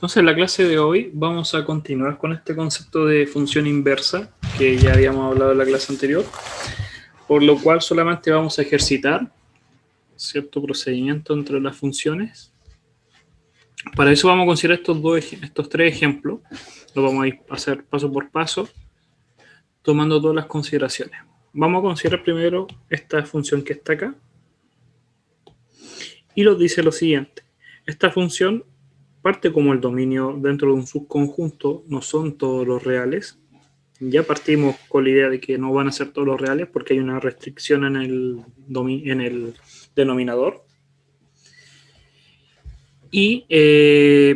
Entonces, en la clase de hoy vamos a continuar con este concepto de función inversa que ya habíamos hablado en la clase anterior, por lo cual solamente vamos a ejercitar cierto procedimiento entre las funciones. Para eso vamos a considerar estos tres ejemplos. Lo vamos a ir a hacer paso por paso, tomando todas las consideraciones. Vamos a considerar primero esta función que está acá. Y nos dice lo siguiente. Esta función parte como el dominio dentro de un subconjunto, no son todos los reales. Ya partimos con la idea de que no van a ser todos los reales porque hay una restricción en el denominador. Y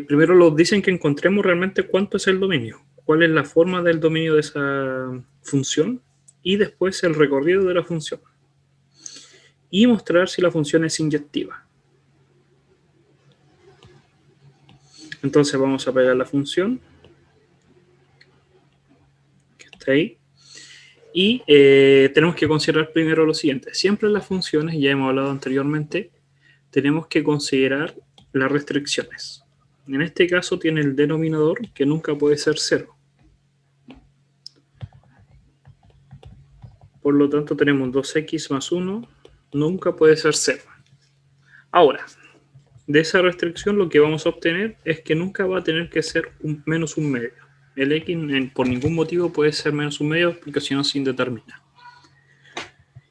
primero nos dicen que encontremos realmente cuánto es el dominio, cuál es la forma del dominio de esa función y después el recorrido de la función. Y mostrar si la función es inyectiva. Entonces vamos a pegar la función que está ahí. Y tenemos que considerar primero lo siguiente. Siempre en las funciones, ya hemos hablado anteriormente, tenemos que considerar las restricciones. En este caso tiene el denominador que nunca puede ser 0. Por lo tanto tenemos 2x más 1, nunca puede ser 0. Ahora, de esa restricción lo que vamos a obtener es que nunca va a tener que ser menos un medio. El x por ningún motivo puede ser menos un medio porque si no se indetermina.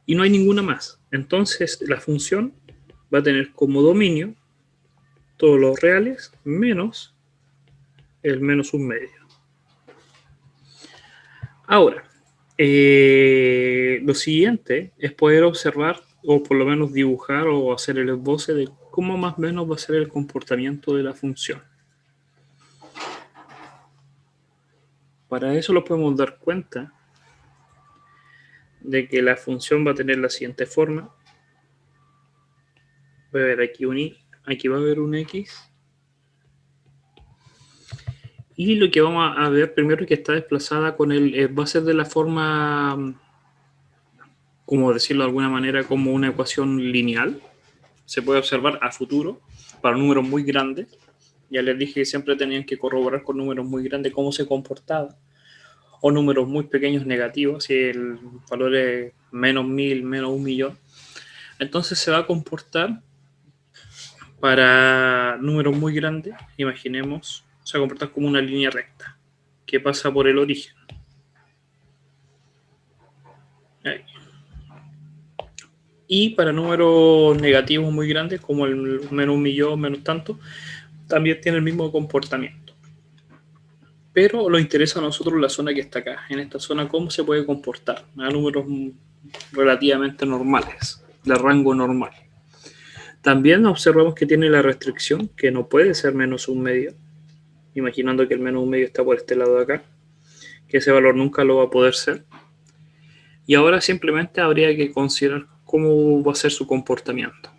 Y no hay ninguna más. Entonces la función va a tener como dominio todos los reales menos el menos un medio. Ahora, lo siguiente es poder observar o por lo menos dibujar o hacer el esboce de cómo más o menos va a ser el comportamiento de la función. Para eso lo podemos dar cuenta de que la función va a tener la siguiente forma. Voy a ver aquí un y, aquí va a haber un x. Y lo que vamos a ver primero es que está desplazada con va a ser de la forma, como decirlo de alguna manera, como una ecuación lineal. Se puede observar a futuro para números muy grandes. Ya les dije que siempre tenían que corroborar con números muy grandes cómo se comportaba. O números muy pequeños negativos, si el valor es menos 1000, menos 1.000.000. Entonces se va a comportar para números muy grandes, imaginemos, se va a comportar como una línea recta que pasa por el origen. Ahí. Y para números negativos muy grandes, como el menos 1.000.000, menos tanto, también tiene el mismo comportamiento. Pero nos interesa a nosotros la zona que está acá. En esta zona, cómo se puede comportar a números relativamente normales, de rango normal. También observamos que tiene la restricción, que no puede ser menos un medio, imaginando que el menos un medio está por este lado de acá, que ese valor nunca lo va a poder ser. Y ahora simplemente habría que considerar cómo va a ser su comportamiento.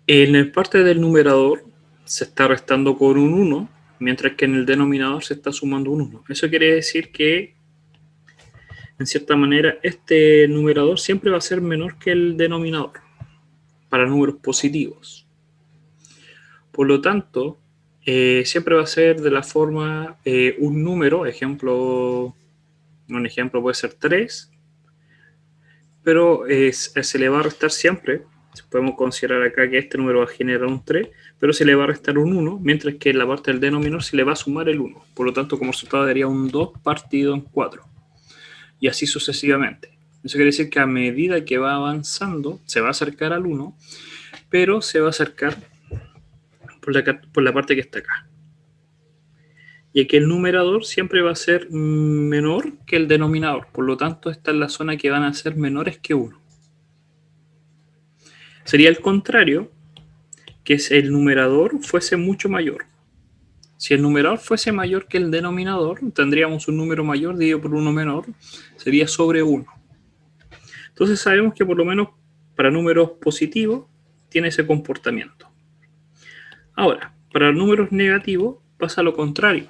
En el parte del numerador se está restando con un 1, mientras que en el denominador se está sumando un 1. Eso quiere decir que, en cierta manera, este numerador siempre va a ser menor que el denominador, para números positivos. Por lo tanto, siempre va a ser de la forma un número, un ejemplo puede ser 3, pero se le va a restar siempre. Podemos considerar acá que este número va a generar un 3, pero se le va a restar un 1, mientras que en la parte del denominador se le va a sumar el 1. Por lo tanto, como resultado daría un 2 partido en 4. Y así sucesivamente. Eso quiere decir que a medida que va avanzando, se va a acercar al 1, pero se va a acercar por la parte que está acá. Y aquí el numerador siempre va a ser menor que el denominador. Por lo tanto, esta es la zona que van a ser menores que 1. Sería el contrario, que si el numerador fuese mucho mayor. Si el numerador fuese mayor que el denominador, tendríamos un número mayor dividido por uno menor, sería sobre 1. Entonces sabemos que por lo menos para números positivos tiene ese comportamiento. Ahora, para números negativos pasa lo contrario,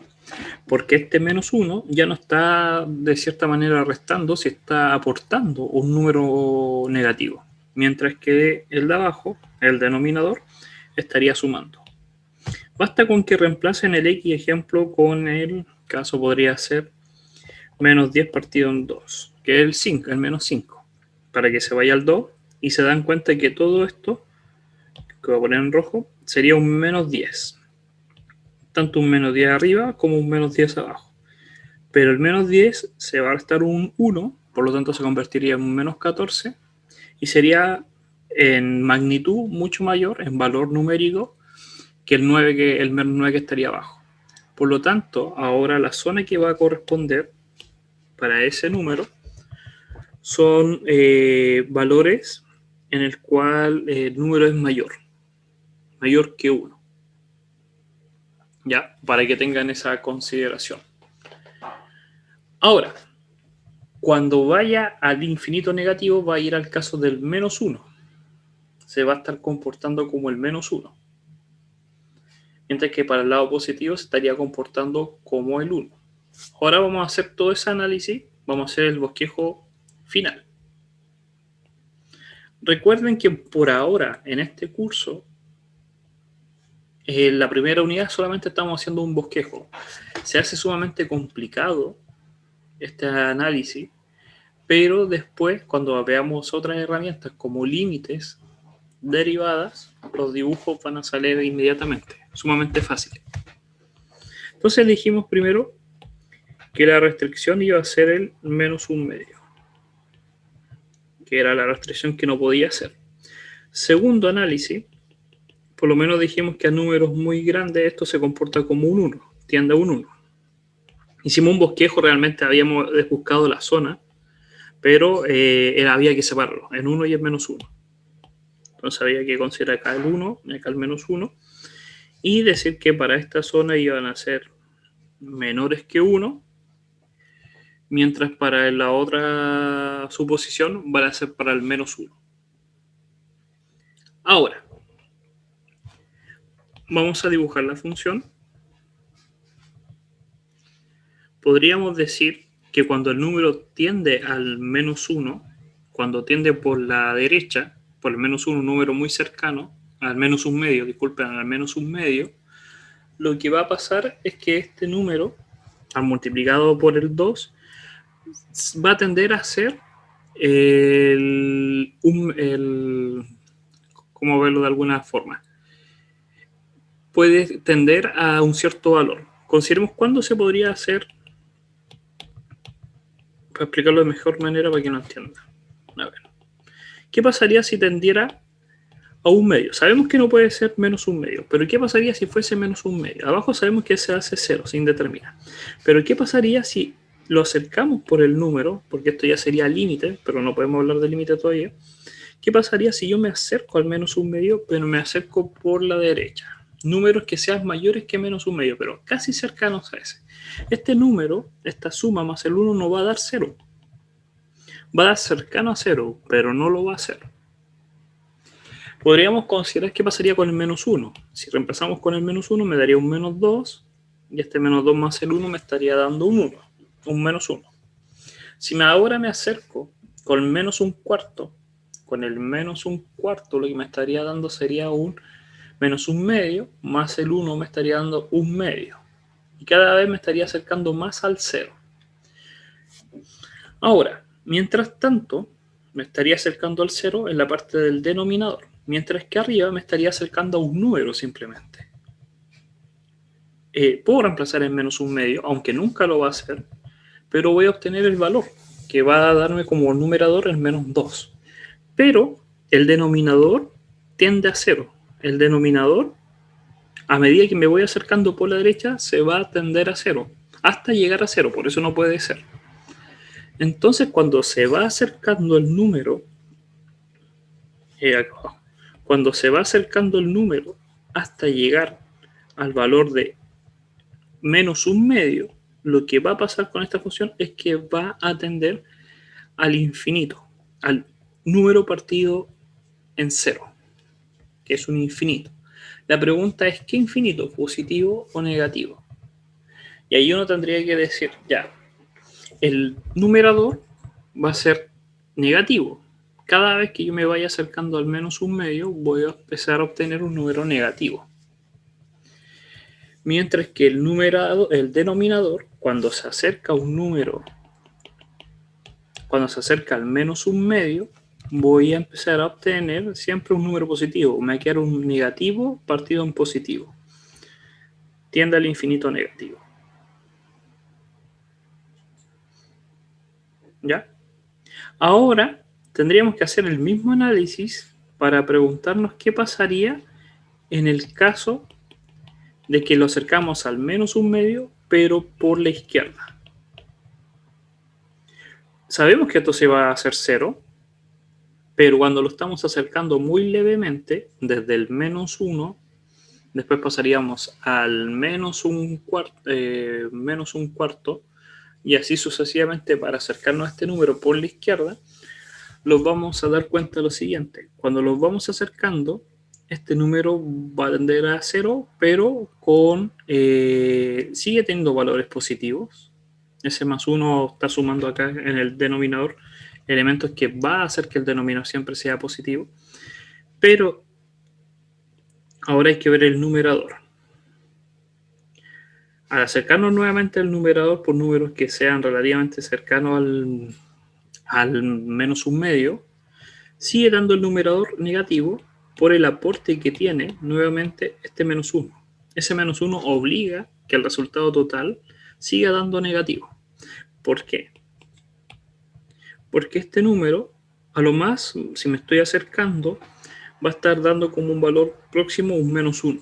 porque este menos 1 ya no está de cierta manera restando, si está aportando un número negativo, mientras que el de abajo, el denominador, estaría sumando. Basta con que reemplacen el X ejemplo con el caso podría ser menos 10 partido en 2, que es el 5, el menos 5, para que se vaya al 2 y se dan cuenta que todo esto, que voy a poner en rojo, sería un menos 10. Tanto un menos 10 arriba como un menos 10 abajo. Pero el menos 10 se va a restar un 1, por lo tanto se convertiría en un menos 14 y sería en magnitud mucho mayor, en valor numérico, que el 9 que, el menos 9 que estaría abajo. Por lo tanto, ahora la zona que va a corresponder para ese número son valores en el cual el número es mayor que 1. ¿Ya? Para que tengan esa consideración. Ahora, cuando vaya al infinito negativo, va a ir al caso del menos 1. Se va a estar comportando como el menos 1. Mientras que para el lado positivo se estaría comportando como el 1. Ahora vamos a hacer todo ese análisis, vamos a hacer el bosquejo final. Recuerden que por ahora, en este curso, en la primera unidad solamente estamos haciendo un bosquejo. Se hace sumamente complicado este análisis, pero después, cuando veamos otras herramientas como límites, derivadas, los dibujos van a salir inmediatamente, sumamente fáciles. Entonces dijimos primero que la restricción iba a ser el menos un medio, que era la restricción que no podía hacer. Segundo análisis, por lo menos dijimos que a números muy grandes esto se comporta como un 1, tiende a un 1. Hicimos un bosquejo, realmente habíamos buscado la zona, pero había que separarlo en 1 y en menos 1. Entonces había que considerar acá el 1 y acá el menos 1 y decir que para esta zona iban a ser menores que 1, mientras para la otra suposición van a ser para el menos 1. Ahora, vamos a dibujar la función. Podríamos decir que cuando el número tiende al menos 1, cuando tiende por la derecha, por el menos 1, un número muy cercano, al menos un medio, disculpen, al menos un medio, lo que va a pasar es que este número, al multiplicado por el 2, va a tender a ser ¿cómo verlo de alguna forma? Puede tender a un cierto valor. Consideremos cuándo se podría hacer, para explicarlo de mejor manera para que no entienda. A ver. ¿Qué pasaría si tendiera a un medio? Sabemos que no puede ser menos un medio, pero ¿qué pasaría si fuese menos un medio? Abajo sabemos que se hace 0, se indetermina. Pero ¿qué pasaría si lo acercamos por el número? Porque esto ya sería límite, pero no podemos hablar de límite todavía. ¿Qué pasaría si yo me acerco al menos un medio, pero me acerco por la derecha? Números que sean mayores que menos un medio, pero casi cercanos a ese. Este número, esta suma más el 1 no va a dar 0. Va a dar cercano a 0, pero no lo va a hacer. Podríamos considerar qué pasaría con el menos 1. Si reemplazamos con el menos 1 me daría un menos 2 y este menos 2 más el 1 me estaría dando un 1, un menos 1. Si ahora me acerco con menos un cuarto, con el menos un cuarto lo que me estaría dando sería un menos un medio, más el 1 me estaría dando un medio. Y cada vez me estaría acercando más al 0. Ahora, mientras tanto, me estaría acercando al 0 en la parte del denominador, mientras que arriba me estaría acercando a un número simplemente. Puedo reemplazar en menos un medio, aunque nunca lo va a hacer, pero voy a obtener el valor, que va a darme como numerador el menos 2. Pero el denominador tiende a 0. El denominador, a medida que me voy acercando por la derecha, se va a tender a 0, hasta llegar a 0, por eso no puede ser. Entonces, cuando se va acercando el número, cuando se va acercando el número hasta llegar al valor de menos un medio, lo que va a pasar con esta función es que va a tender al infinito, al número partido en 0, que es un infinito. La pregunta es, ¿qué infinito? ¿Positivo o negativo? Y ahí uno tendría que decir, ya, el numerador va a ser negativo. Cada vez que yo me vaya acercando al menos un medio, voy a empezar a obtener un número negativo. Mientras que el denominador, cuando se acerca a un número, cuando se acerca al menos un medio, voy a empezar a obtener siempre un número positivo. Me va a quedar un negativo partido en positivo. Tiende al infinito negativo. ¿Ya? Ahora tendríamos que hacer el mismo análisis para preguntarnos qué pasaría en el caso de que lo acercamos al menos un medio, pero por la izquierda. Sabemos que esto se va a hacer 0, pero cuando lo estamos acercando muy levemente, desde el menos 1, después pasaríamos al menos un cuarto, y así sucesivamente para acercarnos a este número por la izquierda, los vamos a dar cuenta de lo siguiente. Cuando los vamos acercando, este número va a tender a 0, pero sigue teniendo valores positivos. Ese más 1 está sumando acá en el denominador elementos que va a hacer que el denominador siempre sea positivo. Pero ahora hay que ver el numerador. Al acercarnos nuevamente al numerador por números que sean relativamente cercanos al menos un medio, sigue dando el numerador negativo por el aporte que tiene nuevamente este menos 1. Ese menos 1 obliga que el resultado total siga dando negativo. ¿Por qué? Porque este número, a lo más, si me estoy acercando, va a estar dando como un valor próximo a un menos 1.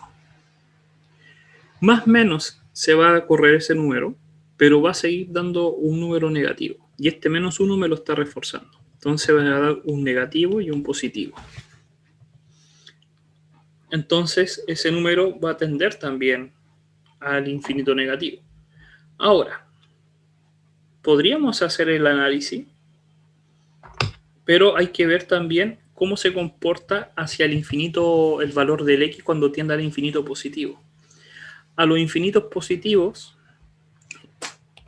Más o menos se va a correr ese número, pero va a seguir dando un número negativo. Y este menos 1 me lo está reforzando. Entonces va a dar un negativo y un positivo. Entonces ese número va a tender también al infinito negativo. Ahora, podríamos hacer el análisis, pero hay que ver también cómo se comporta hacia el infinito el valor del x cuando tiende al infinito positivo. A los infinitos positivos,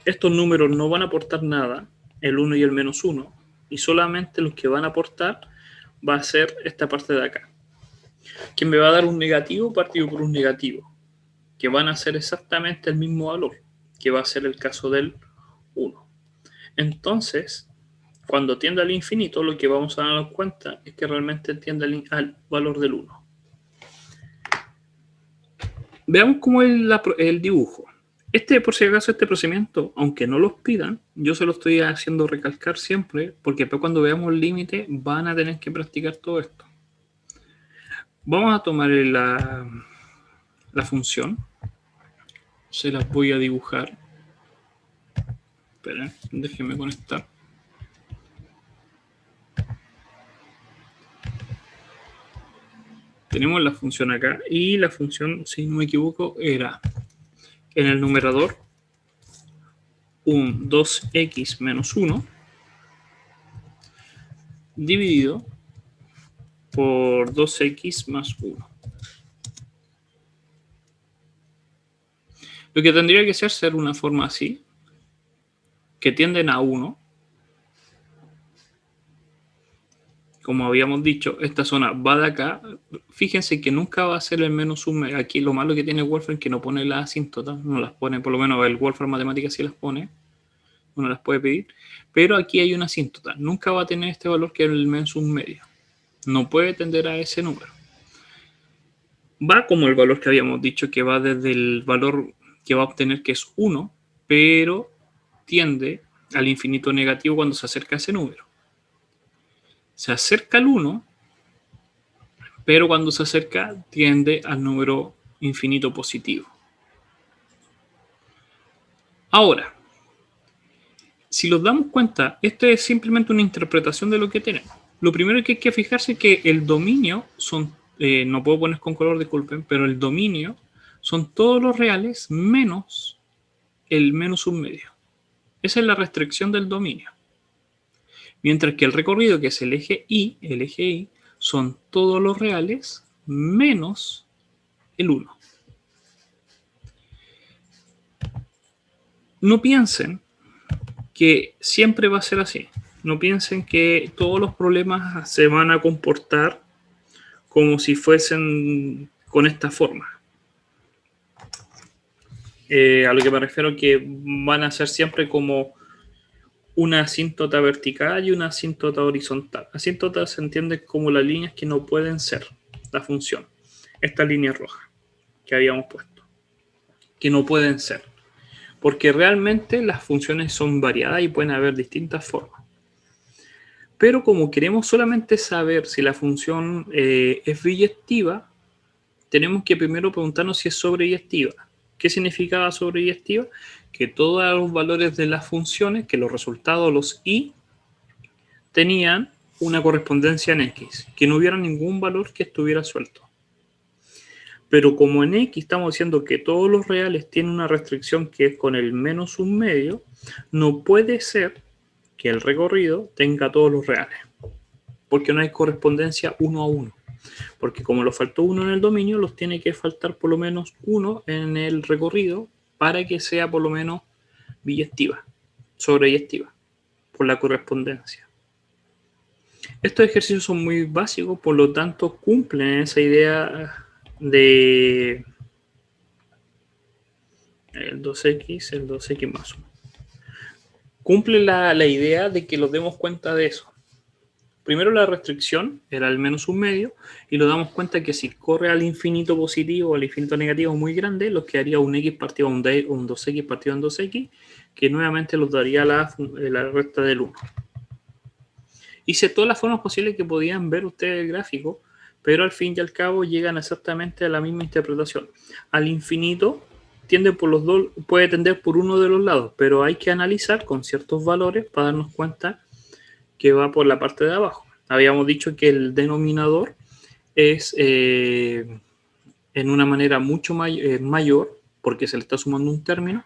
estos números no van a aportar nada, el 1 y el menos 1, y solamente los que van a aportar va a ser esta parte de acá, que me va a dar un negativo partido por un negativo, que van a ser exactamente el mismo valor, que va a ser el caso del 1. Entonces, cuando tiende al infinito, lo que vamos a darnos cuenta es que realmente tiende al valor del 1. Veamos cómo es el dibujo. Por si acaso, este procedimiento, aunque no los pidan, yo se lo estoy haciendo recalcar siempre, porque después cuando veamos el límite van a tener que practicar todo esto. Vamos a tomar la función. Se las voy a dibujar. Esperen, déjenme conectar. Tenemos la función acá y la función, si no me equivoco, era en el numerador un 2x menos 1 dividido por 2x más 1. Lo que tendría que ser una forma así, que tienden a 1. Como habíamos dicho, esta zona va de acá. Fíjense que nunca va a ser el menos 1. Aquí lo malo que tiene Wolfram es que no pone las asíntotas, no las pone, por lo menos el Wolfram Matemáticas sí las pone, uno las puede pedir, pero aquí hay una asíntota. Nunca va a tener este valor que es el menos 1 medio. No puede tender a ese número. Va como el valor que habíamos dicho, que va desde el valor que va a obtener, que es 1, pero tiende al infinito negativo cuando se acerca a ese número. Se acerca al 1, pero cuando se acerca tiende al número infinito positivo. Ahora, si nos damos cuenta, esto es simplemente una interpretación de lo que tenemos. Lo primero que hay que fijarse es que el dominio son, no puedo poner con color, disculpen, pero el dominio son todos los reales menos el menos 1 medio. Esa es la restricción del dominio. Mientras que el recorrido, que es el eje Y, son todos los reales menos el 1. No piensen que siempre va a ser así. No piensen que todos los problemas se van a comportar como si fuesen con esta forma. A lo que me refiero que van a ser siempre como una asíntota vertical y una asíntota horizontal. Asíntota se entiende como las líneas que no pueden ser la función. Esta línea roja que habíamos puesto, que no pueden ser. Porque realmente las funciones son variadas y pueden haber distintas formas. Pero como queremos solamente saber si la función es biyectiva, tenemos que primero preguntarnos si es sobreyectiva. ¿Qué significaba sobreyectiva? Que todos los valores de las funciones, que los resultados, los i, tenían una correspondencia en x, que no hubiera ningún valor que estuviera suelto. Pero como en x estamos diciendo que todos los reales tienen una restricción que es con el menos un medio, no puede ser que el recorrido tenga todos los reales, porque no hay correspondencia uno a uno. Porque como lo faltó uno en el dominio, los tiene que faltar por lo menos uno en el recorrido para que sea por lo menos biyectiva, sobreyectiva, por la correspondencia. Estos ejercicios son muy básicos, por lo tanto cumplen esa idea de el 2x, el 2x más 1. Cumple la idea de que nos demos cuenta de eso. Primero la restricción era el menos un medio y nos damos cuenta que si corre al infinito positivo o al infinito negativo muy grande, nos quedaría un x partido a un 2x partido en 2x, que nuevamente nos daría la recta del 1. Hice todas las formas posibles que podían ver ustedes el gráfico, pero al fin y al cabo llegan exactamente a la misma interpretación. Al infinito tiende por los dos, puede tender por uno de los lados, pero hay que analizar con ciertos valores para darnos cuenta que va por la parte de abajo. Habíamos dicho que el denominador es en una manera mucho mayor, porque se le está sumando un término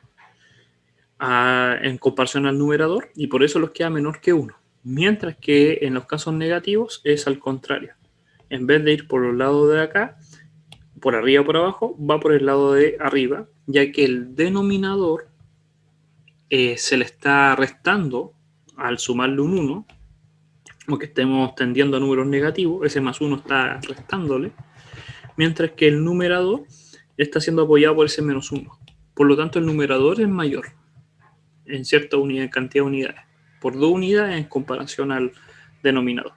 en comparación al numerador, y por eso los queda menor que 1. Mientras que en los casos negativos es al contrario. En vez de ir por los lados de acá, por arriba o por abajo, va por el lado de arriba, ya que el denominador se le está restando al sumarle un 1, aunque estemos tendiendo a números negativos, ese más 1 está restándole, mientras que el numerador está siendo apoyado por ese menos 1. Por lo tanto, el numerador es mayor en cierta unidad, en cantidad de unidades, por 2 unidades en comparación al denominador.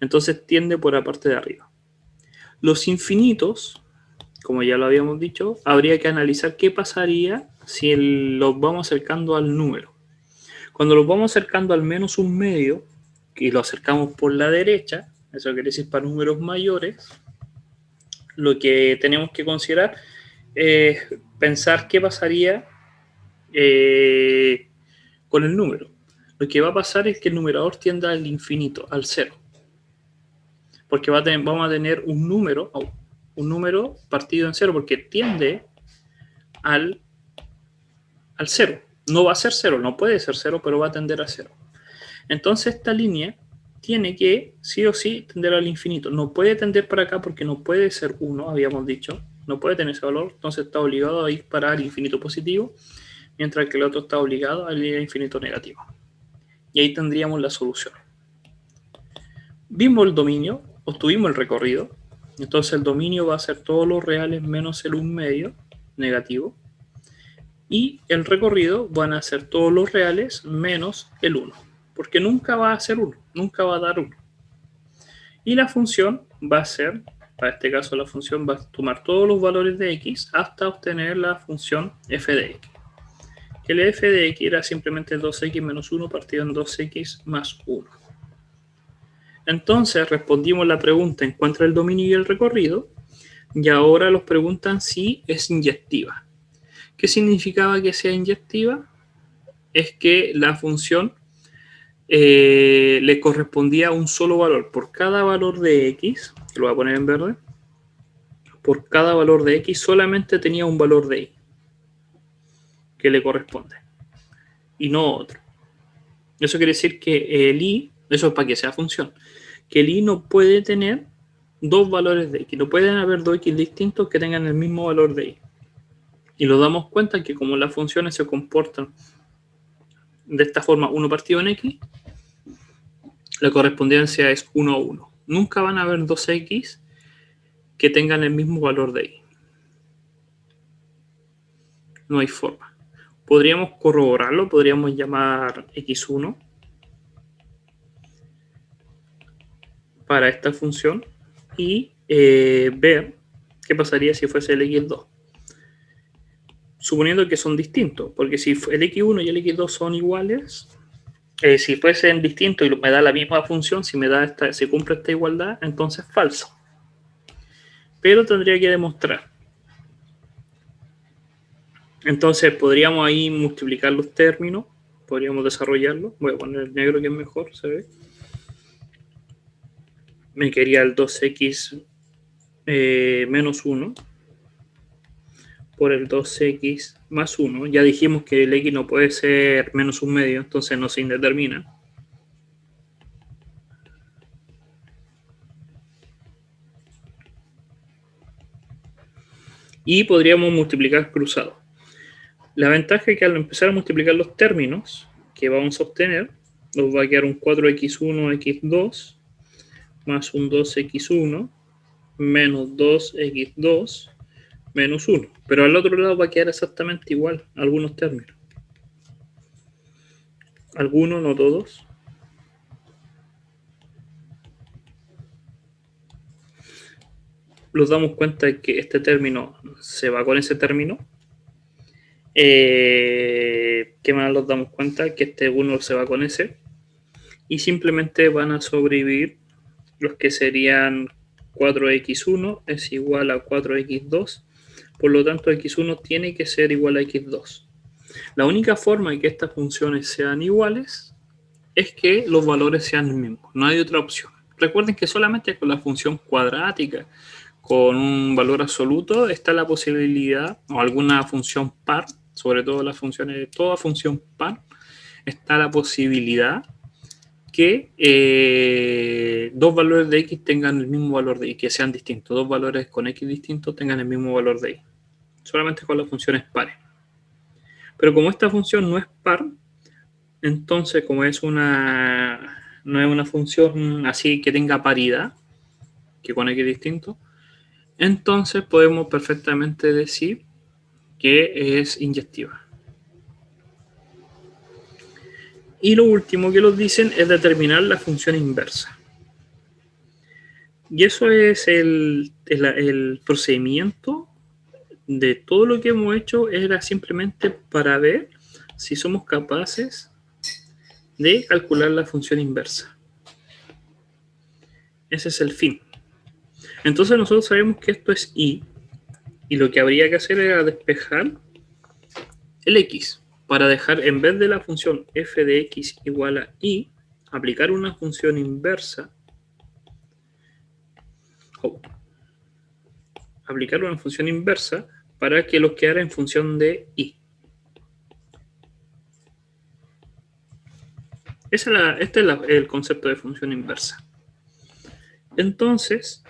Entonces tiende por la parte de arriba. Los infinitos, como ya lo habíamos dicho, habría que analizar qué pasaría si los vamos acercando al número. Cuando los vamos acercando al menos un medio, y lo acercamos por la derecha, eso quiere decir para números mayores, lo que tenemos que considerar es pensar qué pasaría con el número. Lo que va a pasar es que el numerador tienda al infinito, al cero. Porque vamos a tener un número partido en cero, porque tiende al cero. No va a ser cero, no puede ser cero, pero va a tender a cero. Entonces esta línea tiene que, sí o sí, tender al infinito. No puede tender para acá porque no puede ser 1, habíamos dicho. No puede tener ese valor, entonces está obligado a ir para el infinito positivo, mientras que el otro está obligado a ir al infinito negativo. Y ahí tendríamos la solución. Vimos el dominio, obtuvimos el recorrido. Entonces el dominio va a ser todos los reales menos el 1 medio negativo. Y el recorrido van a ser todos los reales menos el 1. Porque nunca va a ser 1, nunca va a dar 1. Y la función va a ser, para este caso la función va a tomar todos los valores de x hasta obtener la función f de x. Que el f de x era simplemente 2x menos 1 partido en 2x más 1. Entonces respondimos la pregunta, encuentra el dominio y el recorrido, y ahora nos preguntan si es inyectiva. ¿Qué significaba que sea inyectiva? Es que la función le correspondía un solo valor. Por cada valor de x, que lo voy a poner en verde, por cada valor de x solamente tenía un valor de y que le corresponde y no otro. Eso quiere decir que el y, eso es para que sea función, que el y no puede tener dos valores de x, no pueden haber dos x distintos que tengan el mismo valor de y. Y nos damos cuenta que como las funciones se comportan de esta forma, 1 partido en x, la correspondencia es 1 a 1. Nunca van a haber dos x que tengan el mismo valor de y. No hay forma. Podríamos corroborarlo, podríamos llamar x1 para esta función y ver qué pasaría si fuese el x2. Suponiendo que son distintos, porque si el x1 y el x2 son iguales, si fuesen distintos y me da la misma función, si se cumple esta igualdad, entonces falso. Pero tendría que demostrar. Entonces podríamos ahí multiplicar los términos, podríamos desarrollarlo. Voy a poner el negro que es mejor, se ve. Me quedaría el 2x menos 1 por el 2x más 1. Ya dijimos que el x no puede ser menos un medio, entonces no se indetermina. Y podríamos multiplicar cruzado. La ventaja es que al empezar a multiplicar los términos que vamos a obtener, nos va a quedar un 4x1 x2 más un 2x1 menos 2x2 menos 1. Pero al otro lado va a quedar exactamente igual algunos términos. Algunos, no todos. Nos damos cuenta de que este término se va con ese término. ¿Qué más nos damos cuenta? Que este 1 se va con ese. Y simplemente van a sobrevivir los que serían 4x1 es igual a 4x2. Por lo tanto, x1 tiene que ser igual a x2. La única forma de que estas funciones sean iguales es que los valores sean los mismos. No hay otra opción. Recuerden que solamente con la función cuadrática con un valor absoluto está la posibilidad, o alguna función par, sobre todo las funciones de toda función par, está la posibilidad que dos valores de x tengan el mismo valor de y, que sean distintos. Dos valores con x distintos tengan el mismo valor de y. Solamente con las funciones pares. Pero como esta función no es par, entonces como no es una función así que tenga paridad, que con x distinto, entonces podemos perfectamente decir que es inyectiva. Y lo último que nos dicen es determinar la función inversa. Y eso es el procedimiento de todo lo que hemos hecho, era simplemente para ver si somos capaces de calcular la función inversa. Ese es el fin. Entonces nosotros sabemos que esto es y lo que habría que hacer era despejar el x para dejar, en vez de la función f de x igual a y, aplicar una función inversa. Aplicar una función inversa para que lo quedara en función de y. Este es el concepto de función inversa. Entonces,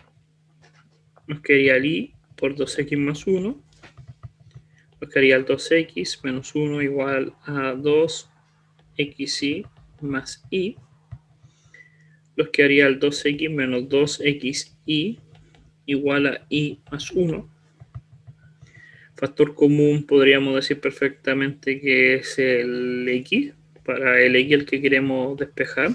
nos quedaría el y por 2x más 1. Nos quedaría el 2x menos 1 igual a 2xy más y. Nos quedaría el 2x menos 2xy igual a y más 1. Factor común podríamos decir perfectamente que es el x, para el x el que queremos despejar.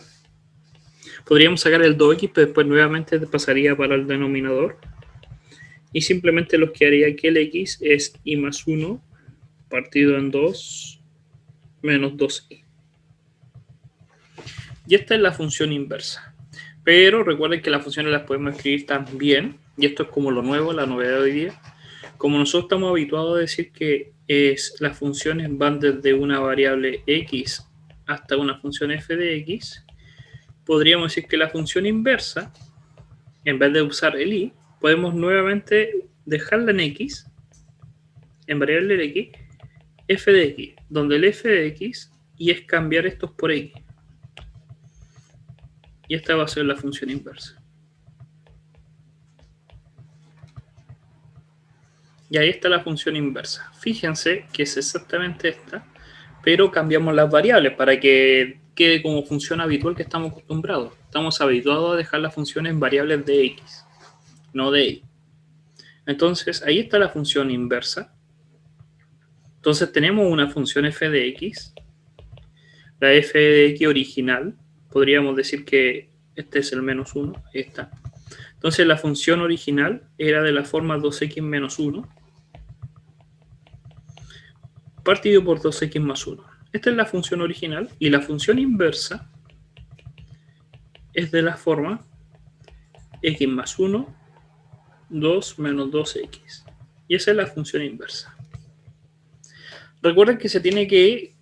Podríamos sacar el 2x, pero después nuevamente pasaría para el denominador. Y simplemente nos quedaría que el x es y más 1 partido en 2 menos 2y. Y esta es la función inversa. Pero recuerden que las funciones las podemos escribir también, y esto es como lo nuevo, la novedad de hoy día. Como nosotros estamos habituados a decir que las funciones van desde una variable x hasta una función f de x, podríamos decir que la función inversa, en vez de usar el y, podemos nuevamente dejarla en x, en variable de x, f de x, donde el f de x y es cambiar estos por x. Y esta va a ser la función inversa. Y ahí está la función inversa. Fíjense que es exactamente esta, pero cambiamos las variables para que quede como función habitual que estamos acostumbrados. Estamos habituados a dejar las funciones en variables de x, no de y. Entonces, ahí está la función inversa. Entonces tenemos una función f de x, la f de x original, podríamos decir que este es el menos 1, ahí está. Entonces la función original era de la forma 2x menos 1 partido por 2x más 1. Esta es la función original y la función inversa es de la forma x más 1, 2 menos 2x. Y esa es la función inversa. Recuerden que se tiene que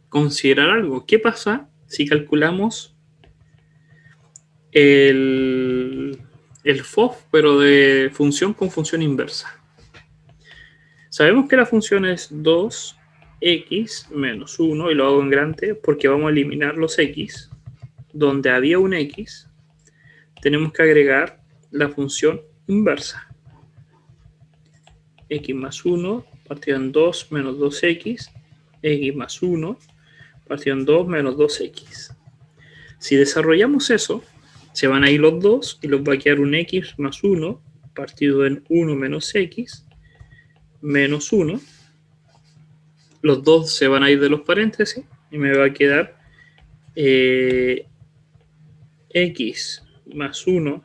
considerar algo. ¿Qué pasa si calculamos el FOF, pero de función con función inversa? Sabemos que la función es 2x menos 1, y lo hago en grande porque vamos a eliminar los x. Donde había un x, tenemos que agregar la función inversa. X más 1 partido en 2 menos 2x, x más 1 partido en 2 menos 2x. Si desarrollamos eso, se van a ir los dos y los va a quedar un x más 1 partido en 1 menos x menos 1. Los dos se van a ir de los paréntesis y me va a quedar x más 1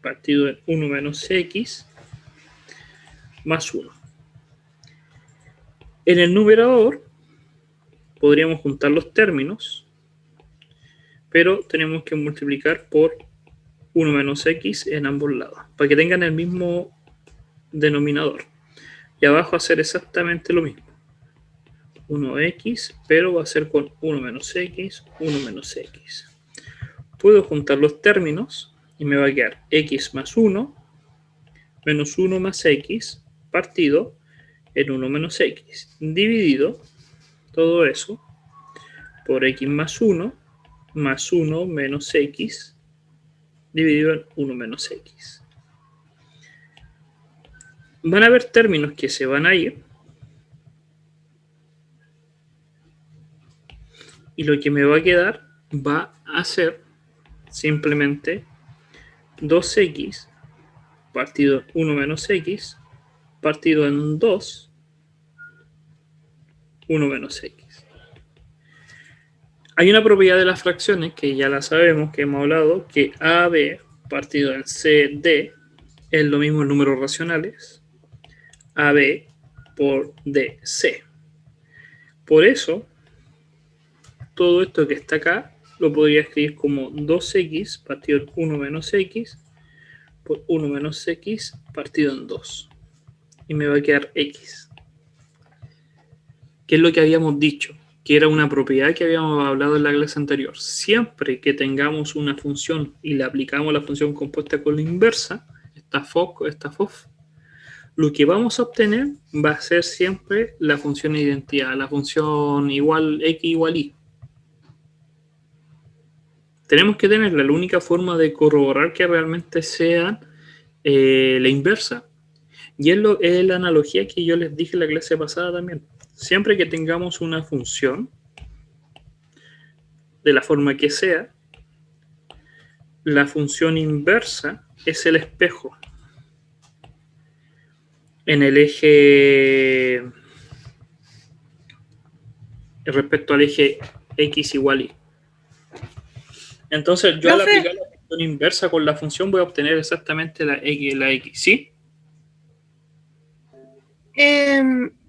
partido en 1 menos x más 1. En el numerador podríamos juntar los términos, pero tenemos que multiplicar por 1 menos x en ambos lados, para que tengan el mismo denominador. Y abajo hacer exactamente lo mismo. 1x, pero va a ser con 1 menos x, 1 menos x. Puedo juntar los términos y me va a quedar x más 1 menos 1 más x partido en 1 menos x, dividido todo eso por x más 1 menos x dividido en 1 menos x. Van a haber términos que se van a ir y lo que me va a quedar va a ser simplemente 2x partido en 1 menos x partido en 2, 1 menos x. Hay una propiedad de las fracciones que ya la sabemos, que hemos hablado, que AB partido en CD es lo mismo en números racionales, AB por DC. Por eso, todo esto que está acá lo podría escribir como 2x partido en 1 menos x por 1 menos x partido en 2. Y me va a quedar x. ¿Qué es lo que habíamos dicho? Que era una propiedad que habíamos hablado en la clase anterior. Siempre que tengamos una función y le aplicamos la función compuesta con la inversa, esta FOF, lo que vamos a obtener va a ser siempre la función de identidad, la función igual x igual y. Tenemos que tener la única forma de corroborar que realmente sea la inversa. Y es la analogía que yo les dije en la clase pasada también. Siempre que tengamos una función, de la forma que sea, la función inversa es el espejo en el eje respecto al eje x igual y. Entonces yo al aplicar la función inversa con la función voy a obtener exactamente la x, ¿sí?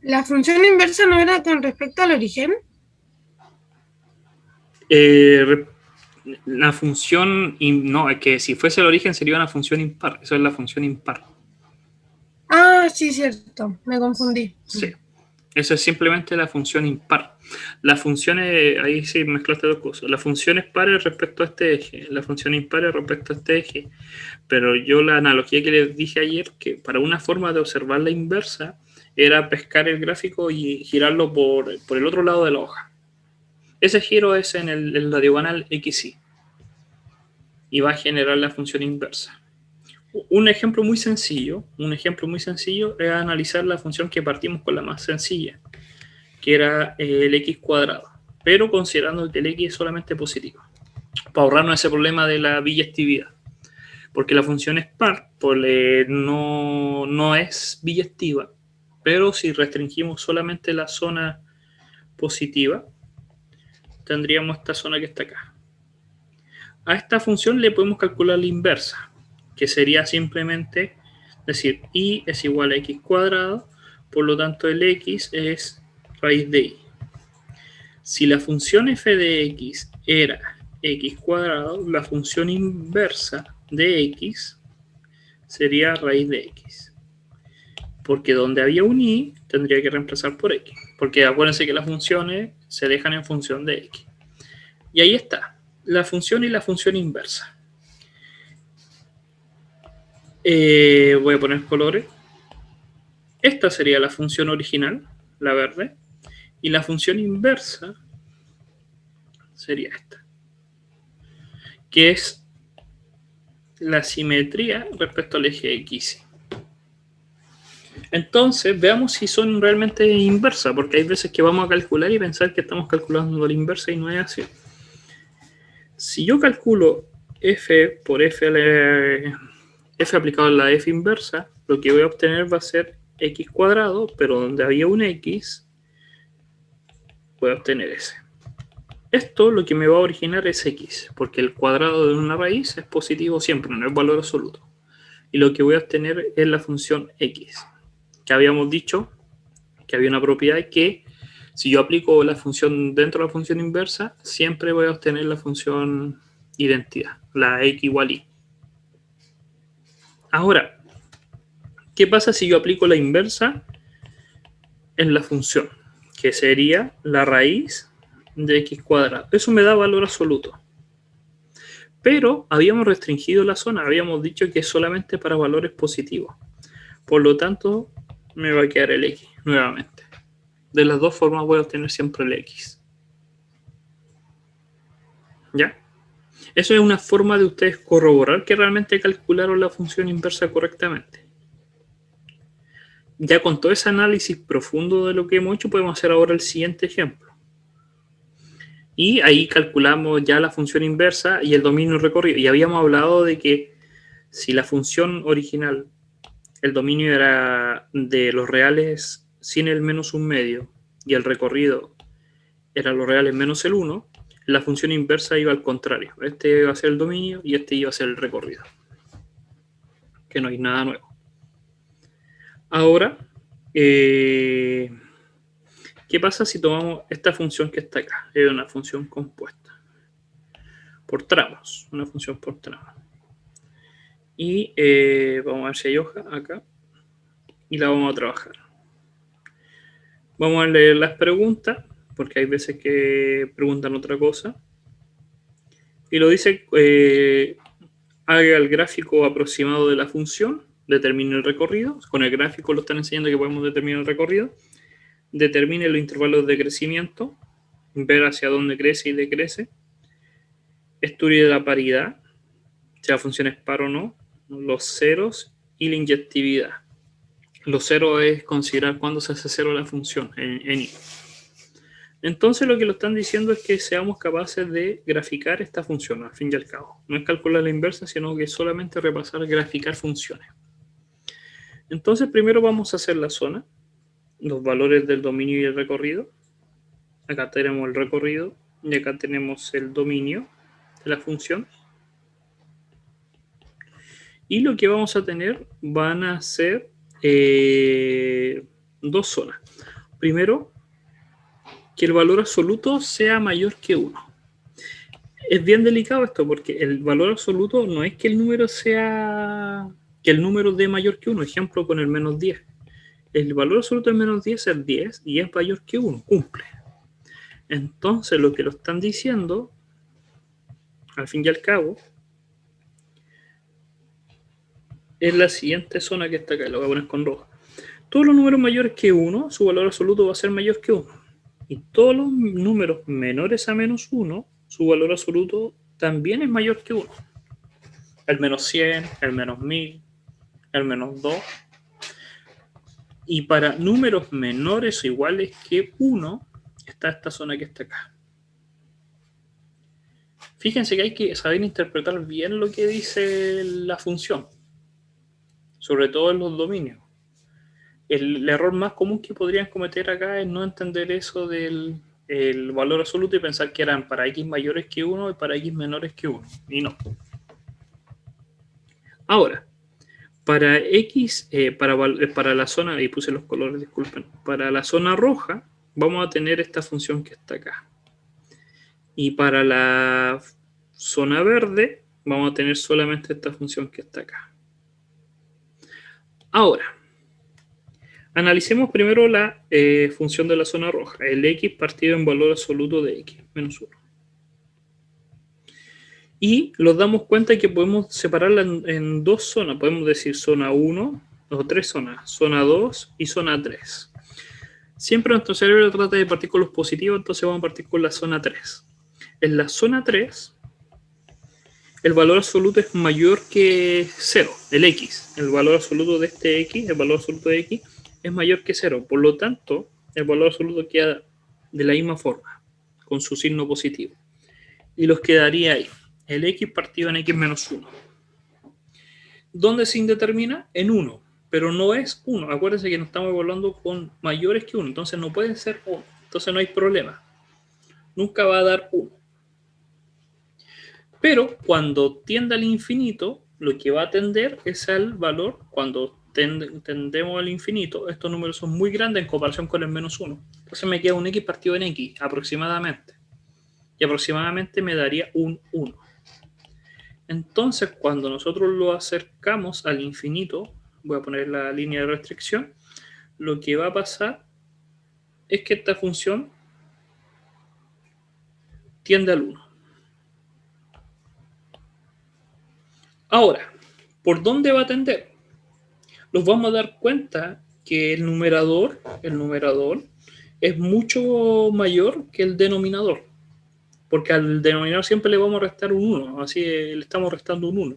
¿La función inversa no era con respecto al origen? La función, no, es que si fuese el origen sería una función impar, eso es la función impar. Ah, sí, cierto, me confundí. Sí, eso es simplemente la función impar. Las funciones, ahí sí mezclaste dos cosas, las funciones pares respecto a este eje, la función impar respecto a este eje, pero yo la analogía que les dije ayer, que para una forma de observar la inversa, era pescar el gráfico y girarlo por el otro lado de la hoja. Ese giro es en la diagonal XY y va a generar la función inversa. Un ejemplo muy sencillo es analizar la función que partimos con la más sencilla, que era el x cuadrado, pero considerando que el x es solamente positivo, para ahorrarnos ese problema de la biyectividad, porque la función es par, no es biyectiva, Pero si restringimos solamente la zona positiva, tendríamos esta zona que está acá. A esta función le podemos calcular la inversa, que sería simplemente decir y es igual a x cuadrado, por lo tanto el x es raíz de y. Si la función f de x era x cuadrado, la función inversa de x sería raíz de x. Porque donde había un y, tendría que reemplazar por x. Porque acuérdense que las funciones se dejan en función de x. Y ahí está, la función y la función inversa. Voy a poner colores. Esta sería la función original, la verde. Y la función inversa sería esta, que es la simetría respecto al eje X. Entonces, veamos si son realmente inversas, porque hay veces que vamos a calcular y pensar que estamos calculando la inversa y no es así. Si yo calculo f por f aplicado a la f inversa, lo que voy a obtener va a ser x cuadrado, pero donde había un x, voy a obtener s. Esto lo que me va a originar es x, porque el cuadrado de una raíz es positivo siempre, no es valor absoluto. Y lo que voy a obtener es la función x, que habíamos dicho que había una propiedad que si yo aplico la función dentro de la función inversa, siempre voy a obtener la función identidad, la x igual y. Ahora, ¿qué pasa si yo aplico la inversa en la función? Que sería la raíz de x cuadrado. Eso me da valor absoluto. Pero habíamos restringido la zona, habíamos dicho que es solamente para valores positivos. Por lo tanto, me va a quedar el x nuevamente. De las dos formas voy a obtener siempre el x. ¿Ya? Eso es una forma de ustedes corroborar que realmente calcularon la función inversa correctamente. Ya con todo ese análisis profundo de lo que hemos hecho, podemos hacer ahora el siguiente ejemplo. Y ahí calculamos ya la función inversa y el dominio recorrido. Y habíamos hablado de que si la función original, el dominio era de los reales sin el menos un medio y el recorrido era los reales menos el 1, la función inversa iba al contrario. Este iba a ser el dominio y este iba a ser el recorrido. Que no hay nada nuevo. Ahora, ¿qué pasa si tomamos esta función que está acá? Es una función compuesta por tramos, una función por tramos. Y vamos a ver si hay hoja acá y la vamos a trabajar. Vamos a leer las preguntas, porque hay veces que preguntan otra cosa. Y lo dice, haga el gráfico aproximado de la función, determine el recorrido. Con el gráfico lo están enseñando que podemos determinar el recorrido. Determine los intervalos de crecimiento, ver hacia dónde crece y decrece. Estudie la paridad, si la función es par o no, los ceros y la inyectividad. Los ceros es considerar cuándo se hace cero la función en y. Entonces lo que lo están diciendo es que seamos capaces de graficar esta función, al fin y al cabo. No es calcular la inversa, sino que solamente repasar, graficar funciones. Entonces primero vamos a hacer la zona, los valores del dominio y el recorrido. Acá tenemos el recorrido y acá tenemos el dominio de la función. Y lo que vamos a tener van a ser dos zonas. Primero, que el valor absoluto sea mayor que 1. Es bien delicado esto porque el valor absoluto no es que el número sea, que el número dé mayor que 1. Ejemplo con el menos 10. El valor absoluto del menos 10 es 10 y es mayor que 1, cumple. Entonces lo que lo están diciendo, al fin y al cabo, es la siguiente zona que está acá, lo voy a poner con rojo. Todos los números mayores que 1, su valor absoluto va a ser mayor que 1. Y todos los números menores a menos 1, su valor absoluto también es mayor que 1. El menos 100, el menos 1000, el menos 2. Y para números menores o iguales que 1, está esta zona que está acá. Fíjense que hay que saber interpretar bien lo que dice la función, sobre todo en los dominios. el error más común que podrían cometer acá es no entender eso del el valor absoluto y pensar que eran para x mayores que 1 y para x menores que 1. Y no. Ahora, para x, para la zona, y puse los colores, disculpen, para la zona roja vamos a tener esta función que está acá. Y para la zona verde vamos a tener solamente esta función que está acá. Ahora, analicemos primero la función de la zona roja, el x partido en valor absoluto de x, menos 1. Y nos damos cuenta que podemos separarla en dos zonas, podemos decir zona 1, o tres zonas, zona 2 y zona 3. Siempre nuestro cerebro trata de partir con los positivos, entonces vamos a partir con la zona 3. En la zona 3, el valor absoluto es mayor que 0, el x. El valor absoluto de este x, el valor absoluto de x, es mayor que 0. Por lo tanto, el valor absoluto queda de la misma forma, con su signo positivo. Y los quedaría ahí, el x partido en x menos 1. ¿Dónde se indetermina? En 1, pero no es 1. Acuérdense que nos estamos evaluando con mayores que 1, entonces no puede ser 1. Entonces no hay problema. Nunca va a dar 1. Pero cuando tiende al infinito, lo que va a tender es al valor, cuando tendemos al infinito, estos números son muy grandes en comparación con el menos 1. Entonces me queda un x partido en x, aproximadamente. Y aproximadamente me daría un 1. Entonces, cuando nosotros lo acercamos al infinito, voy a poner la línea de restricción, lo que va a pasar es que esta función tiende al 1. Ahora, ¿por dónde va a tender? Nos vamos a dar cuenta que el numerador es mucho mayor que el denominador, porque al denominador siempre le vamos a restar un 1, así le estamos restando un 1.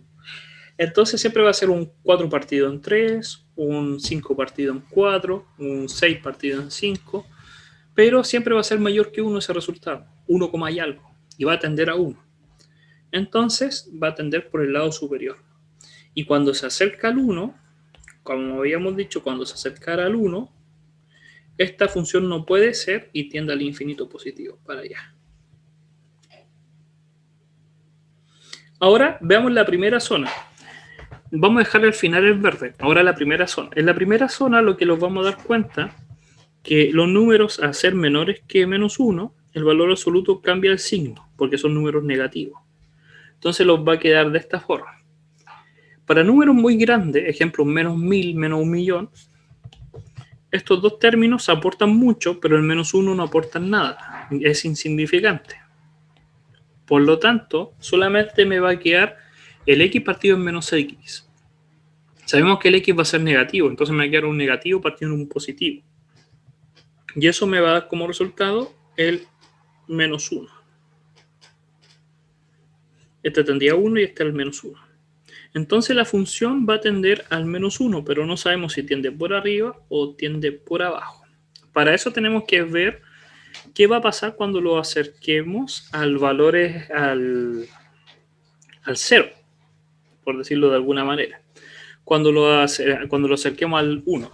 Entonces siempre va a ser un 4 partido en 3, un 5 partido en 4, un 6 partido en 5, pero siempre va a ser mayor que 1 ese resultado, 1, y algo, y va a tender a 1. Entonces va a tender por el lado superior. Y cuando se acerca al 1, como habíamos dicho, cuando se acercara al 1, esta función no puede ser y tiende al infinito positivo, para allá. Ahora veamos la primera zona. Vamos a dejar al final el verde. Ahora la primera zona. En la primera zona lo que nos vamos a dar cuenta que los números a ser menores que menos 1, el valor absoluto cambia el signo, porque son números negativos. Entonces los va a quedar de esta forma. Para números muy grandes, ejemplo menos 1000, menos 1.000.000, estos dos términos aportan mucho, pero el menos 1 no aporta nada, es insignificante. Por lo tanto, solamente me va a quedar el x partido en menos x. Sabemos que el x va a ser negativo, entonces me va a quedar un negativo partido en un positivo. Y eso me va a dar como resultado el menos 1. Este tendría 1 y este el menos 1. Entonces la función va a tender al menos 1, pero no sabemos si tiende por arriba o tiende por abajo. Para eso tenemos que ver qué va a pasar cuando lo acerquemos al valor al 0, por decirlo de alguna manera. Cuando lo acerquemos al 1.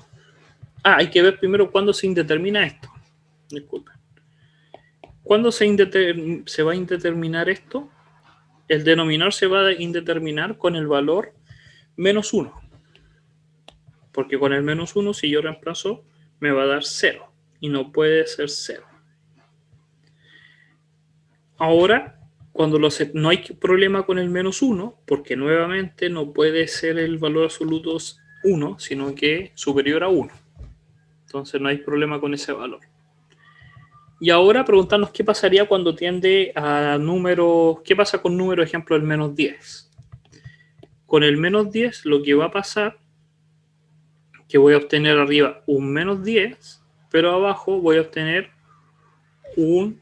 Hay que ver primero cuándo se indetermina esto. Disculpen. ¿Cuándo se va a indeterminar esto? El denominador se va a indeterminar con el valor menos 1. Porque con el menos 1, si yo reemplazo, me va a dar 0. Y no puede ser 0. Ahora, cuando no hay problema con el menos 1, porque nuevamente no puede ser el valor absoluto 1, sino que superior a 1. Entonces no hay problema con ese valor. Y ahora preguntarnos qué pasaría cuando tiende a números, qué pasa con número, ejemplo, el menos 10. Con el menos 10 lo que va a pasar, que voy a obtener arriba un menos 10, pero abajo voy a obtener un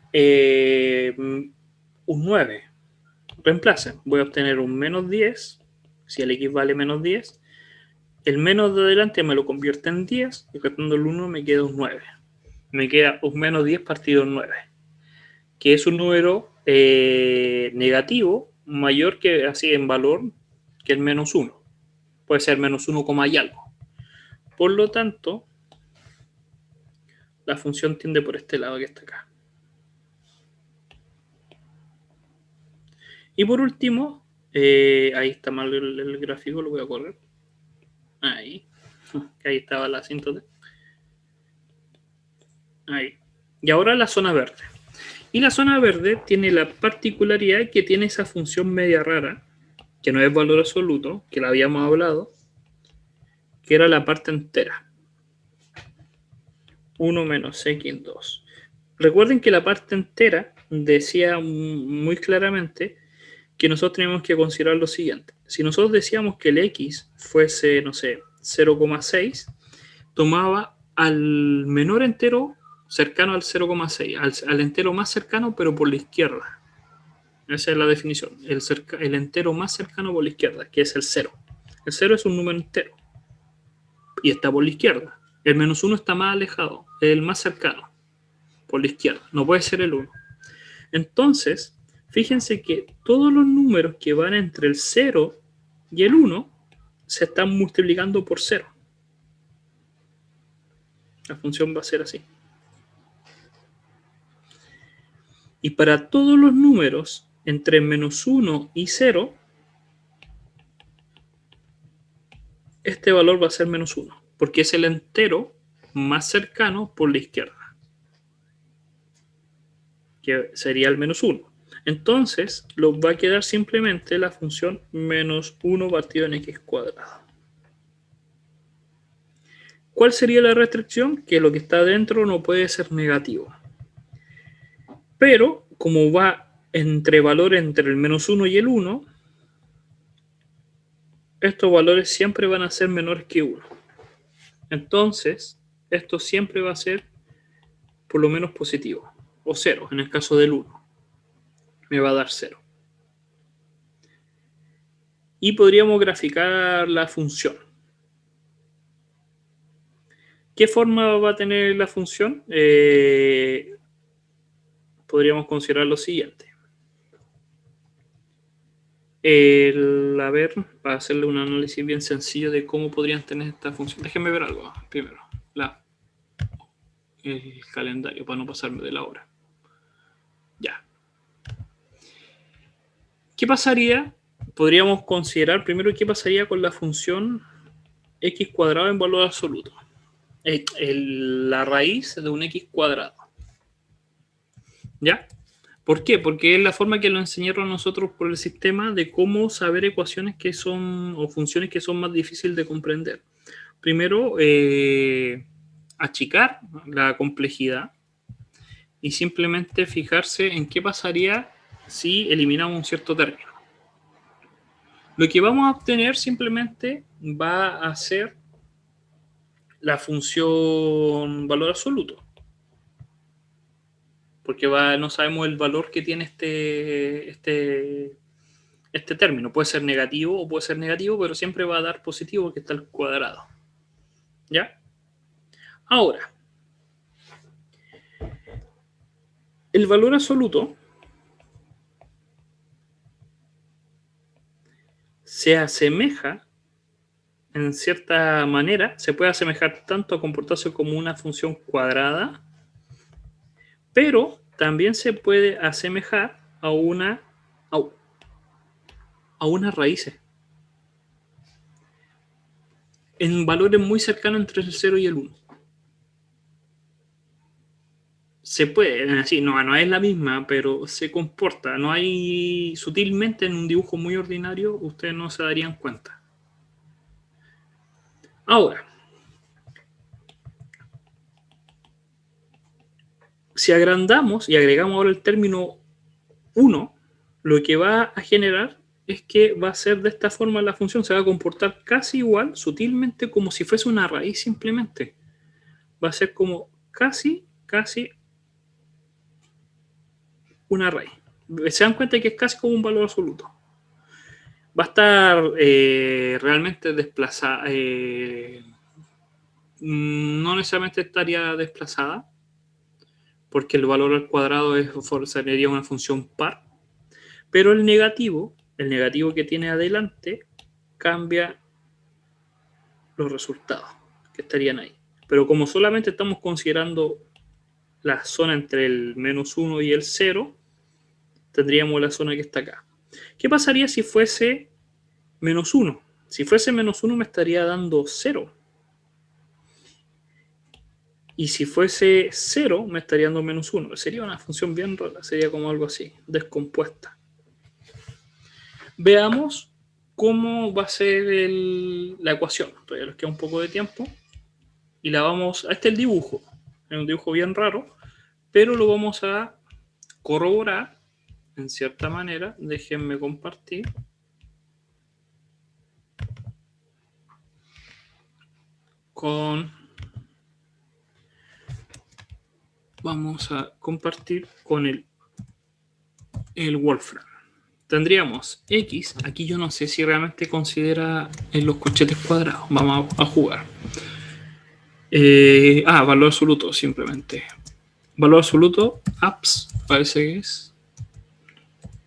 9. Reemplacen, voy a obtener un menos 10, si el x vale menos 10, el menos de adelante me lo convierte en 10, y restando el 1 me queda un 9. Me queda un menos 10 partido en 9, que es un número negativo mayor que, así en valor, que el menos 1. Puede ser menos 1, y algo. Por lo tanto, la función tiende por este lado que está acá. Y por último, ahí está mal el gráfico, lo voy a correr. Ahí estaba la asíntota. Ahí. Y ahora la zona verde. Y la zona verde tiene la particularidad que tiene esa función media rara, que no es valor absoluto, que la habíamos hablado, que era la parte entera. 1 menos x en 2. Recuerden que la parte entera decía muy claramente que nosotros tenemos que considerar lo siguiente. Si nosotros decíamos que el x fuese, no sé, 0,6, tomaba al menor entero cercano al 0,6, al entero más cercano, pero por la izquierda. Esa es la definición. El entero más cercano por la izquierda, que es el 0. El 0 es un número entero y está por la izquierda. El menos 1 está más alejado, es el más cercano, por la izquierda. No puede ser el 1. Entonces, fíjense que todos los números que van entre el 0 y el 1 se están multiplicando por 0. La función va a ser así. Y para todos los números entre menos 1 y 0, este valor va a ser menos 1, porque es el entero más cercano por la izquierda, que sería el menos 1. Entonces, nos va a quedar simplemente la función menos 1 partido en x cuadrado. ¿Cuál sería la restricción? Que lo que está dentro no puede ser negativo. Pero, como va entre valores entre el menos 1 y el 1, estos valores siempre van a ser menores que 1. Entonces, esto siempre va a ser por lo menos positivo, o 0, en el caso del 1. Me va a dar 0. Y podríamos graficar la función. ¿Qué forma va a tener la función? Podríamos considerar lo siguiente. A ver, para hacerle un análisis bien sencillo de cómo podrían tener esta función. Déjenme ver algo primero. El calendario, para no pasarme de la hora. Ya. ¿Qué pasaría? Podríamos considerar primero qué pasaría con la función x cuadrado en valor absoluto. La raíz de un x cuadrado. ¿Ya? ¿Por qué? Porque es la forma que lo enseñaron nosotros por el sistema de cómo saber ecuaciones que son, o funciones que son más difíciles de comprender. Primero, achicar la complejidad y simplemente fijarse en qué pasaría si eliminamos un cierto término. Lo que vamos a obtener simplemente va a ser la función valor absoluto. Porque no sabemos el valor que tiene este término. Puede ser negativo o puede ser negativo, pero siempre va a dar positivo que está al cuadrado. ¿Ya? Ahora, el valor absoluto se asemeja, en cierta manera, se puede asemejar tanto a comportarse como una función cuadrada, pero también se puede asemejar a unas raíces en valores muy cercanos entre el 0 y el 1. Se puede, así, no es la misma, pero se comporta. No hay, sutilmente en un dibujo muy ordinario, ustedes no se darían cuenta. Ahora, si agrandamos y agregamos ahora el término 1, lo que va a generar es que va a ser de esta forma la función, se va a comportar casi igual, sutilmente, como si fuese una raíz simplemente. Va a ser como casi una raíz. Se dan cuenta que es casi como un valor absoluto. Va a estar realmente desplazada. No necesariamente estaría desplazada, porque el valor al cuadrado sería una función par, pero el negativo que tiene adelante, cambia los resultados que estarían ahí. Pero como solamente estamos considerando la zona entre el menos 1 y el 0, tendríamos la zona que está acá. ¿Qué pasaría si fuese menos 1? Si fuese menos 1 me estaría dando 0. Y si fuese 0 me estaría dando menos 1. Sería una función bien rara, sería como algo así, descompuesta. Veamos cómo va a ser la ecuación. Todavía nos queda un poco de tiempo. Y la vamos... Este es el dibujo. Es un dibujo bien raro, pero lo vamos a corroborar en cierta manera. Déjenme compartir. Vamos a compartir con el Wolfram. Tendríamos X, aquí yo no sé si realmente considera en los corchetes cuadrados. Vamos a jugar. Valor absoluto simplemente. Valor absoluto, apps, parece que es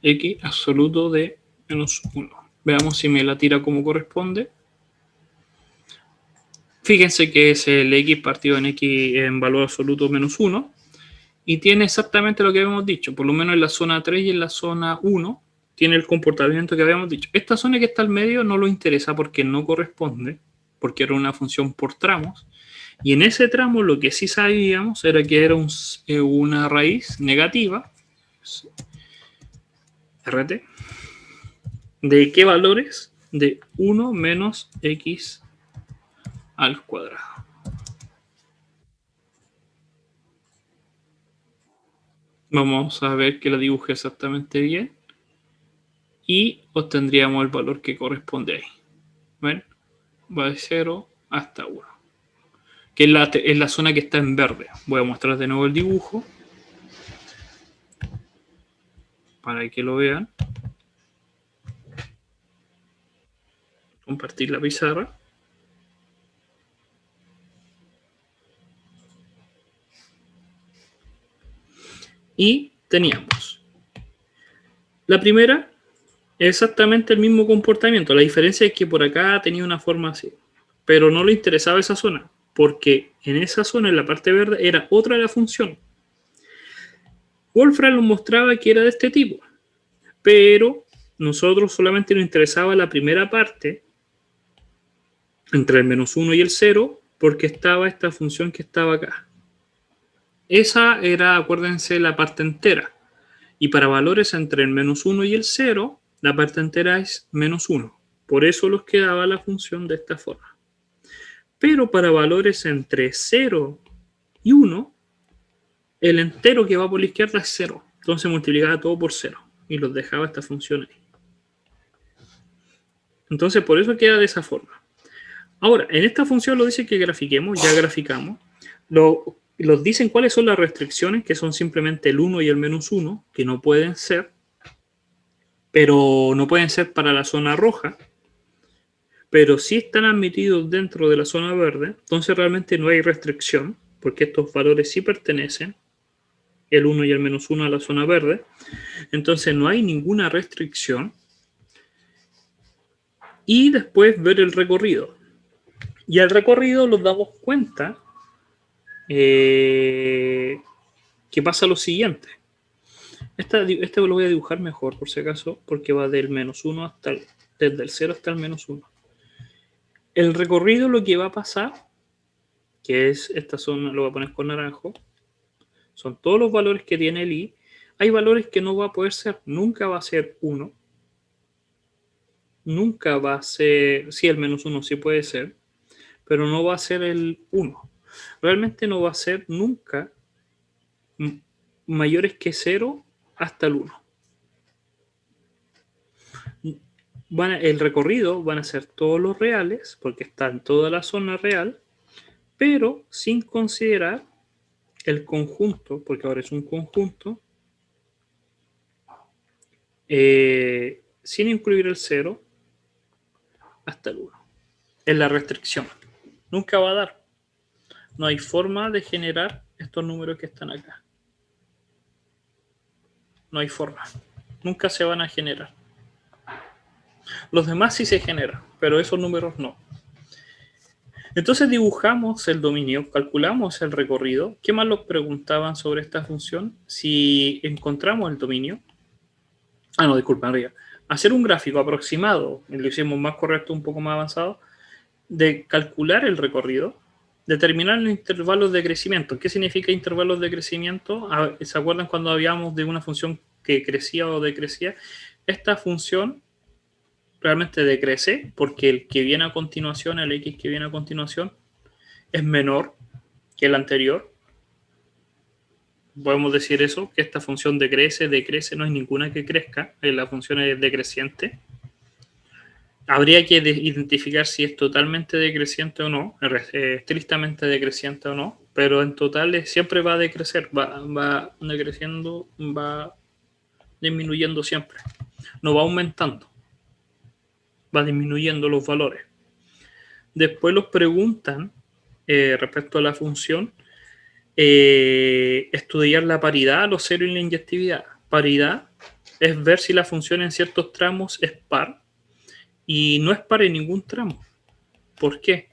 X absoluto de menos 1. Veamos si me la tira como corresponde. Fíjense que es el X partido en X en valor absoluto menos 1. Y tiene exactamente lo que habíamos dicho. Por lo menos en la zona 3 y en la zona 1 tiene el comportamiento que habíamos dicho. Esta zona que está al medio no lo interesa porque no corresponde, porque era una función por tramos. Y en ese tramo lo que sí sabíamos era que era una raíz negativa, RT, ¿de qué valores? De 1 menos X al cuadrado. Vamos a ver que la dibuje exactamente bien. Y obtendríamos el valor que corresponde ahí. ¿Ven? Va de 0 hasta 1. Que es la zona que está en verde. Voy a mostrar de nuevo el dibujo para que lo vean. Compartir la pizarra. Y teníamos la primera, exactamente el mismo comportamiento. La diferencia es que por acá tenía una forma así. Pero no le interesaba esa zona, porque en esa zona, en la parte verde, era otra de la función. Wolfram nos mostraba que era de este tipo, pero nosotros solamente nos interesaba la primera parte, entre el menos 1 y el 0, porque estaba esta función que estaba acá. Esa era, acuérdense, la parte entera. Y para valores entre el menos 1 y el 0, la parte entera es menos 1. Por eso nos quedaba la función de esta forma. Pero para valores entre 0 y 1, el entero que va por la izquierda es 0. Entonces multiplicaba todo por 0 y los dejaba esta función ahí. Entonces por eso queda de esa forma. Ahora, en esta función lo dice que grafiquemos, ya graficamos. Los dicen cuáles son las restricciones, que son simplemente el 1 y el menos 1, que no pueden ser, pero no pueden ser para la zona roja, pero sí están admitidos dentro de la zona verde. Entonces realmente no hay restricción, porque estos valores sí pertenecen, el 1 y el menos 1, a la zona verde. Entonces no hay ninguna restricción. Y después ver el recorrido. Y al recorrido nos damos cuenta que pasa lo siguiente. Este lo voy a dibujar mejor, por si acaso, porque va del menos 1 hasta desde el 0 hasta el menos 1. El recorrido, lo que va a pasar, que es esta zona, lo voy a poner con naranjo, son todos los valores que tiene el i. Hay valores que no va a poder ser, nunca va a ser 1, nunca va a ser, sí, el menos 1 sí puede ser, pero no va a ser el 1. Realmente no va a ser nunca mayores que 0 hasta el 1. El recorrido van a ser todos los reales, porque está en toda la zona real, pero sin considerar el conjunto, porque ahora es un conjunto, sin incluir el 0 hasta el 1. Es la restricción. Nunca va a dar. No hay forma de generar estos números que están acá. No hay forma. Nunca se van a generar. Los demás sí se generan, pero esos números no. Entonces dibujamos el dominio, calculamos el recorrido. ¿Qué más nos preguntaban sobre esta función? Si encontramos el dominio. No, disculpa, arriba. Hacer un gráfico aproximado, lo hicimos más correcto, un poco más avanzado, de calcular el recorrido, determinar los intervalos de crecimiento. ¿Qué significa intervalos de crecimiento? ¿Se acuerdan cuando hablábamos de una función que crecía o decrecía? Esta función realmente decrece porque el que viene a continuación, el x que viene a continuación, es menor que el anterior. Podemos decir eso, que esta función decrece, no hay ninguna que crezca, la función es decreciente. Habría que identificar si es totalmente decreciente o no, estrictamente decreciente o no, pero en total siempre va a decrecer, va decreciendo, va disminuyendo siempre, no va aumentando, va disminuyendo los valores. Después los preguntan respecto a la función, estudiar la paridad, los ceros y la inyectividad. Paridad es ver si la función en ciertos tramos es par y no es par en ningún tramo. ¿Por qué?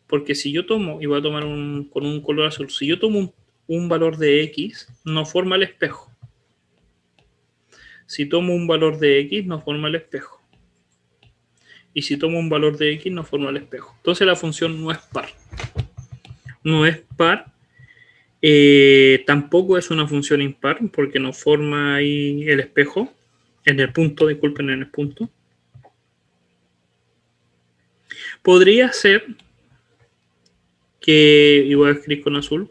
Porque si yo tomo, y voy a tomar con un color azul, si yo tomo un valor de x, no forma el espejo. Si tomo un valor de x, no forma el espejo. Y si tomo un valor de x, no forma el espejo. Entonces la función no es par. No es par. Tampoco es una función impar porque no forma ahí el espejo en el punto, disculpen, en el punto. Podría ser que, y voy a escribir con azul,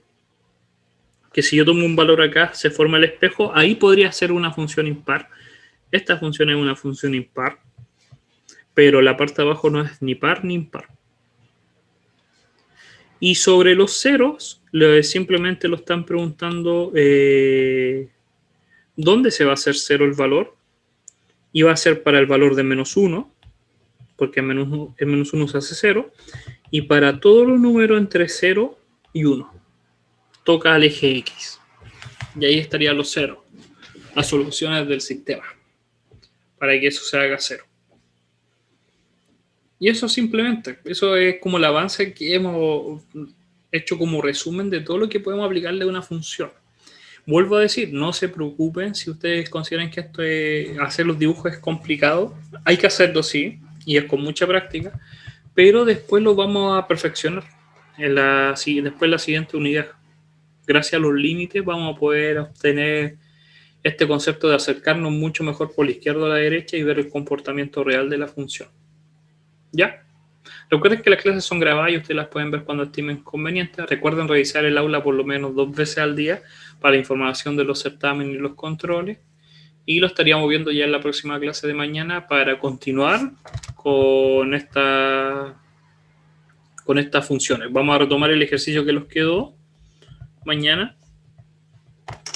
que si yo tomo un valor acá se forma el espejo, ahí podría ser una función impar. Esta función es una función impar, pero la parte de abajo no es ni par ni impar. Y sobre los ceros, simplemente lo están preguntando ¿dónde se va a hacer cero el valor? Y va a ser para el valor de menos 1, porque en menos 1 se hace 0, y para todos los números entre 0 y 1. Toca al eje X. Y ahí estarían los ceros, las soluciones del sistema, para que eso se haga 0. Y eso simplemente, eso es como el avance que hemos hecho como resumen de todo lo que podemos aplicarle a una función. Vuelvo a decir, no se preocupen si ustedes consideran que esto hacer los dibujos es complicado. Hay que hacerlo, sí, y es con mucha práctica, pero después lo vamos a perfeccionar después en la siguiente unidad. Gracias a los límites vamos a poder obtener este concepto de acercarnos mucho mejor por la izquierda a la derecha y ver el comportamiento real de la función. ¿Ya? Recuerden que las clases son grabadas y ustedes las pueden ver cuando estimen conveniente. Recuerden revisar el aula por lo menos 2 veces al día para la información de los certámenes y los controles. Y lo estaríamos viendo ya en la próxima clase de mañana para continuar con estas funciones. Vamos a retomar el ejercicio que nos quedó mañana,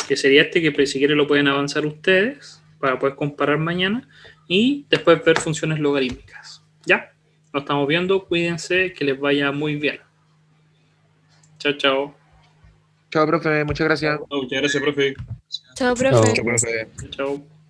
que sería que si quieren lo pueden avanzar ustedes para poder comparar mañana y después ver funciones logarítmicas. ¿Ya? Nos estamos viendo, cuídense, que les vaya muy bien. Chao, chao. Chao, profe, muchas gracias. Muchas gracias, profe. Chao, profe. Chao, profe. Chao.